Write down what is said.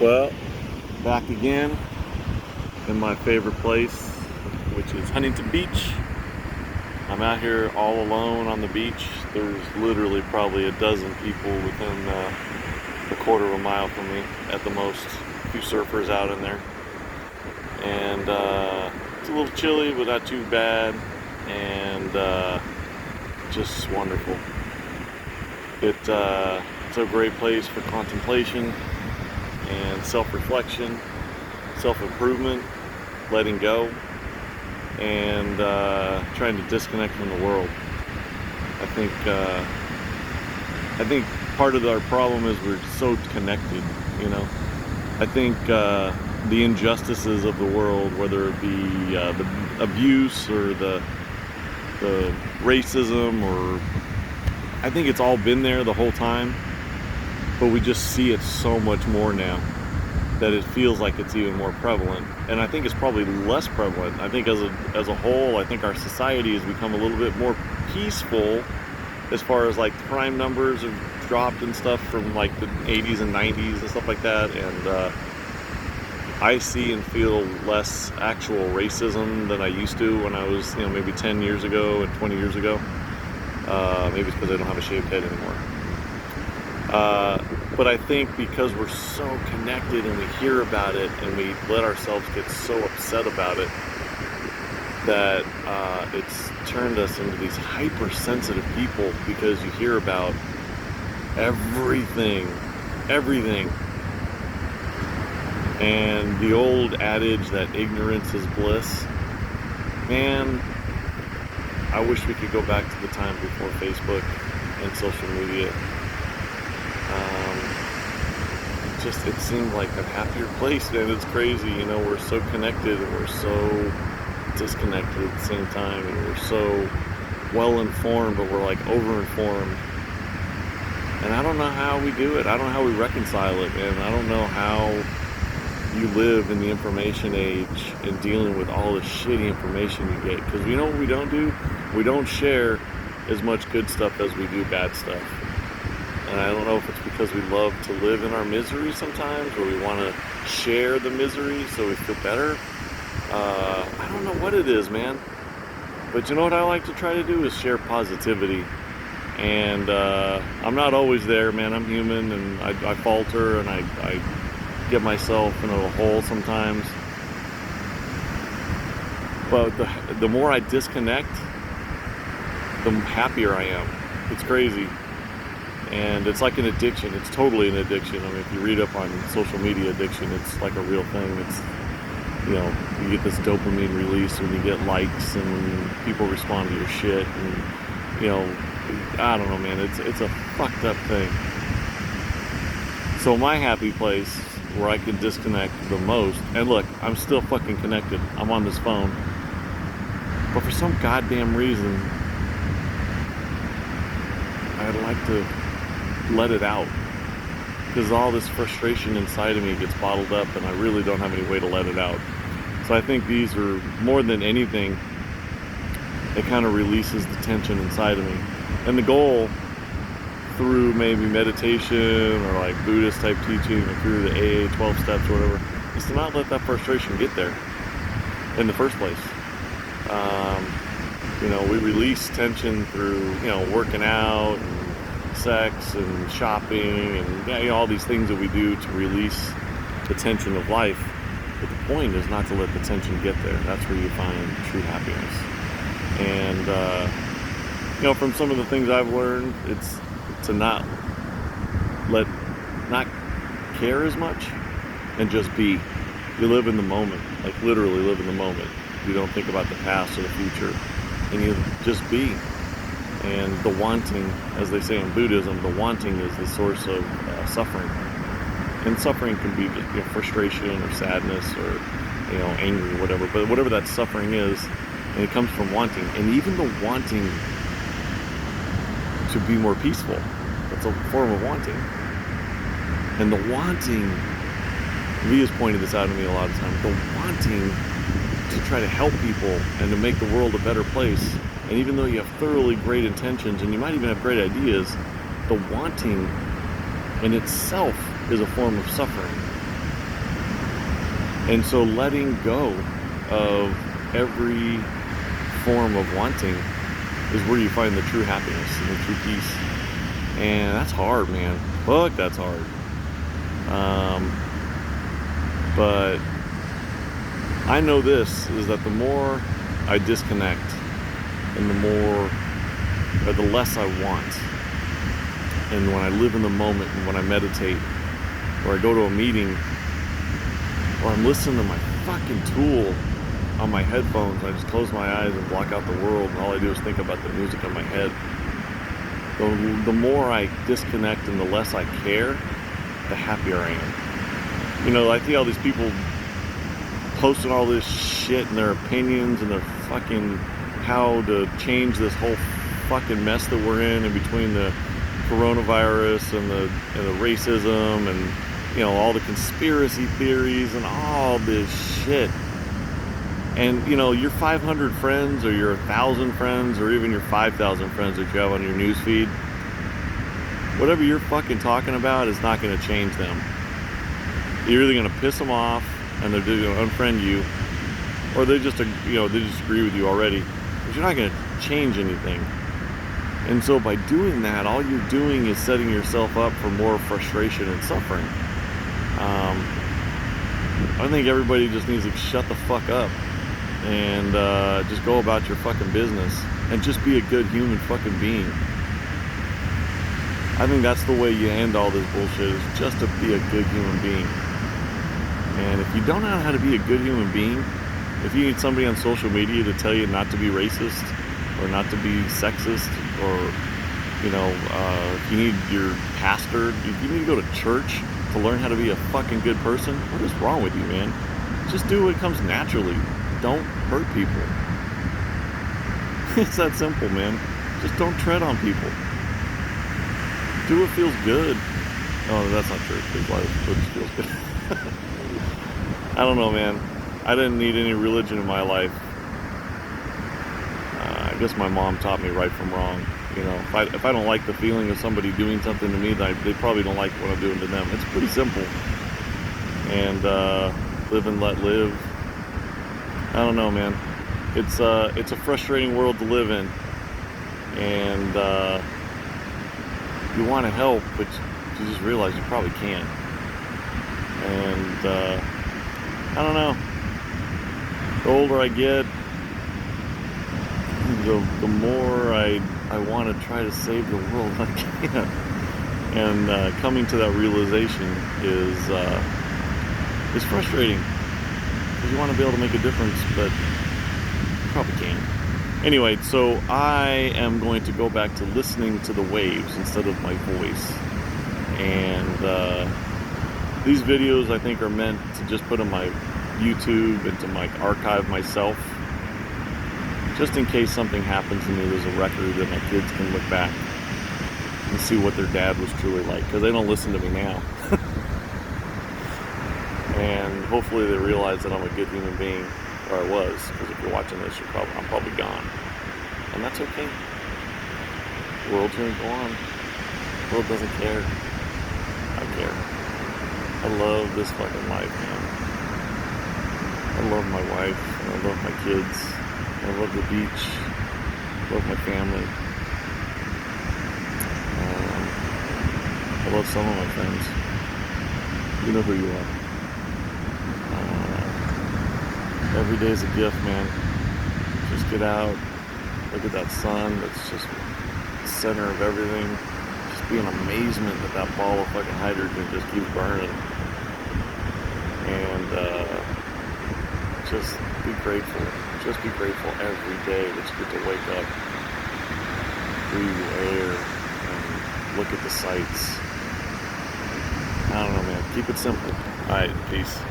Well, back again in my favorite place, which is Huntington Beach. I'm out here all alone on the beach. There's literally probably a dozen people within a quarter of a mile from me at the most. A few surfers out in there. And it's a little chilly, but not too bad. And just wonderful. It's a great place for contemplation and self-reflection, self-improvement, letting go, and trying to disconnect from the world. I think part of our problem is we're so connected, you know. I think the injustices of the world, whether it be the abuse or the racism, or I think it's all been there the whole time, but we just see it so much more now that it feels like it's even more prevalent. And I think it's probably less prevalent. I think as a whole, I think our society has become a little bit more peaceful as far as like crime numbers have dropped and stuff from like the 80s and 90s and stuff like that. And I see and feel less actual racism than I used to when I was, maybe 10 years ago and 20 years ago. Maybe it's because I don't have a shaved head anymore. But I think because we're so connected and we hear about it and we let ourselves get so upset about it, that it's turned us into these hypersensitive people, because you hear about everything. And the old adage that ignorance is bliss, man, I wish we could go back to the time before Facebook and social media. It seemed like a happier place, and it's crazy, we're so connected and we're so disconnected at the same time, and we're so well informed, but we're like over informed. And I don't know how we do it. I don't know how we reconcile it, man. I don't know how you live in the information age and dealing with all the shitty information you get, because you know what we don't do? We don't share as much good stuff as we do bad stuff. And I don't know if it's because we love to live in our misery sometimes, or we want to share the misery so we feel better. I don't know what it is, man. But you know what I like to try to do is share positivity. And I'm not always there, man. I'm human, and I falter, and I get myself into a hole sometimes. But the more I disconnect, the happier I am. It's crazy. And it's like an addiction. It's totally an addiction. I mean, if you read up on social media addiction, it's like a real thing. It's, you get this dopamine release when you get likes and when people respond to your shit. And, I don't know, man. It's a fucked up thing. So my happy place where I can disconnect the most, and look, I'm still fucking connected. I'm on this phone. But for some goddamn reason, I'd like to let it out, because all this frustration inside of me gets bottled up, and I really don't have any way to let it out. So I think these are, more than anything, it kind of releases the tension inside of me. And the goal, through maybe meditation or like Buddhist type teaching, or through the AA 12 steps or whatever, is to not let that frustration get there in the first place. We release tension through working out and sex and shopping and all these things that we do to release the tension of life. But the point is not to let the tension get there. That's where you find true happiness. And from some of the things I've learned, it's to not care as much and just be. You live in the moment, like literally live in the moment. You don't think about the past or the future, and you just be. And the wanting, as they say in Buddhism, the wanting is the source of suffering. And suffering can be frustration or sadness or anger or whatever. But whatever that suffering is, and it comes from wanting. And even the wanting to be more peaceful, that's a form of wanting. And the wanting, Leah's pointed this out to me a lot of times, the wanting to try to help people and to make the world a better place. And even though you have thoroughly great intentions, and you might even have great ideas, the wanting in itself is a form of suffering. And so letting go of every form of wanting is where you find the true happiness and the true peace. And that's hard, man. Fuck, that's hard. But I know this is that the more I disconnect and the less I want, and when I live in the moment and when I meditate, or I go to a meeting, or I'm listening to my fucking Tool on my headphones, I just close my eyes and block out the world, and all I do is think about the music in my head. The more I disconnect and the less I care, the happier I am. You know, I see all these people posting all this shit and their opinions and their fucking how to change this whole fucking mess that we're in between the coronavirus and the racism and, you know, all the conspiracy theories and all this shit. And, you know, your 500 friends or your 1,000 friends or even your 5,000 friends that you have on your news feed, whatever you're fucking talking about is not going to change them. You're either going to piss them off and they're going to unfriend you, or they just, you know, they just agree with you already, but you're not going to change anything. And so by doing that, all you're doing is setting yourself up for more frustration and suffering. I think everybody just needs to shut the fuck up and just go about your fucking business and just be a good human fucking being. I think that's the way you end all this bullshit, is just to be a good human being. And if you don't know how to be a good human being, if you need somebody on social media to tell you not to be racist or not to be sexist, or, you know, if you need your pastor, if you need to go to church to learn how to be a fucking good person, what is wrong with you, man? Just do what comes naturally. Don't hurt people. It's that simple, man. Just don't tread on people. Do what feels good. Oh, that's not true. What feels good. I don't know, man. I didn't need any religion in my life. I guess my mom taught me right from wrong. You know, if I don't like the feeling of somebody doing something to me, they probably don't like what I'm doing to them. It's pretty simple. And live and let live. I don't know, man. It's a frustrating world to live in, and you want to help, but you just realize you probably can't. And I don't know. The older I get, the more I want to try to save the world I can. And coming to that realization is frustrating, because you want to be able to make a difference, but you probably can't. Anyway, so I am going to go back to listening to the waves instead of my voice. And these videos, I think, are meant to just put on my YouTube and to archive myself, just in case something happens to me. There's a record that my kids can look back and see what their dad was truly like, because they don't listen to me now. And hopefully they realize that I'm a good human being, or I was, because if you're watching this, I'm probably gone, and that's okay. The world's gonna go on. The world doesn't care. I care. I love this fucking life, man. I love my wife, and I love my kids. I love the beach. I love my family. I love some of my friends. You know who you are. Every day's a gift, man. Just get out, look at that sun that's just the center of everything. Just be in amazement that that ball of fucking hydrogen just keeps burning. And just be grateful. Just be grateful every day that you get to wake up, breathe the air, and look at the sights. I don't know, man. Keep it simple. Alright, peace.